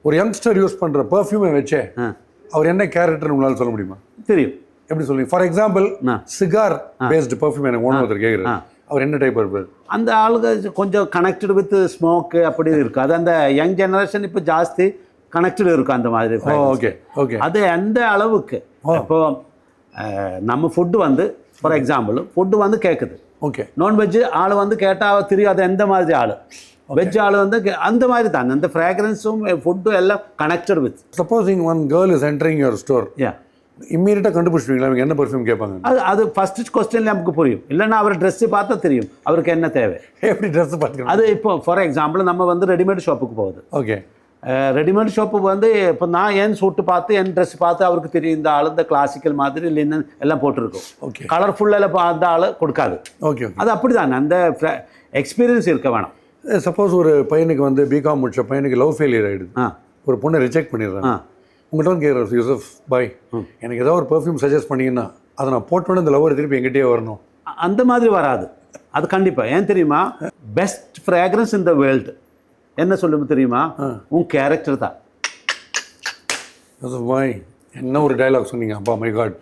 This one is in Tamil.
ஒரு யங்ஸ்டர் யூஸ் பண்ணுற பர்ஃப்யூமை வச்சே அவர் என்ன கேரக்டர்னு உங்களால் சொல்ல முடியுமா? தெரியும். எப்படி சொல்லுவீங்க? For example Sikar based perfume எனக்கு ஒருத்தர் கேட்குறாரு, அவர் என்ன டைப் இருப்பார்? அந்த ஆளுங்க கொஞ்சம் கனெக்டட் வித் ஸ்மோக்கு அப்படி இருக்கும். அது அந்த யங் ஜெனரேஷன் இப்போ ஜாஸ்தி கனெக்டட் இருக்கும் அந்த மாதிரி. Okay okay. அது எந்த அளவுக்கு இப்போ நம்ம ஃபுட்டு வந்து ஃபார் எக்ஸாம்பிள் ஃபுட்டு வந்து கேட்குது. ஓகே. நான்வெஜ் ஆள் வந்து கேட்டால் தெரியும் அது எந்த மாதிரி ஆள். வெஜ் ஆள் வந்து அந்த மாதிரி தான். அந்த ஃப்ராக்ரன்ஸும் ஃபுட்டும் எல்லாம் connected with. Supposing one girl is entering your store, இம்மீடியட்டாக கண்டுபிடிச்சிருவீங்களா அவங்க என்ன பர்ஃப்யூம் கேட்பாங்க? அது ஃபர்ஸ்ட் கொஸ்டின்ல நமக்கு புரியும். இல்லைன்னா அவர் ட்ரெஸ்ஸு பார்த்தா தெரியும் அவருக்கு என்ன தேவை. எப்படி ட்ரெஸ் பார்த்துக்கலாம்? அது இப்போ ஃபார் எக்ஸாம்பிள் நம்ம வந்து ரெடிமேட் ஷாப்புக்கு போகுது. ஓகே. ரெடிமேட் ஷாப்பு வந்து இப்போ நான் என் சூட்டு பார்த்து என் ட்ரெஸ் பார்த்து அவருக்கு தெரியும் இந்த ஆள் இந்த கிளாசிக்கல் மாதிரி லினன் எல்லாம் போட்டிருக்கோம். ஓகே. கலர்ஃபுல்லாக அந்த ஆள் கொடுக்காது. ஓகே. அது அப்படி தான் அந்த எக்ஸ்பீரியன்ஸ் இருக்க வேணும். சப்போஸ் ஒரு பையனுக்கு வந்து பிகாம் முடிச்ச பையனுக்கு லவ் ஃபெயிலியர் ஆகிடுது, ஒரு பொண்ணை ரிஜெக்ட் பண்ணிடுறாங்க, உங்கள்கிட்ட வந்து கேட்குறாரு, யூசப் பாய் எனக்கு ஏதாவது ஒரு பர்ஃப்யூம் சஜஸ்ட் பண்ணிங்கன்னா அதை நான் போட்டோன்னே இந்த லவ்வர் திருப்பி எங்கிட்டே வரணும். அந்த மாதிரி வராது. அது கண்டிப்பாக ஏன் தெரியுமா? Best fragrance in the world என்ன சொல்லுங்க தெரியுமா? உன் கேரக்டர் தான். பாய் என்ன ஒரு டைலாக் சொன்னீங்க, அப்பா மை காட்.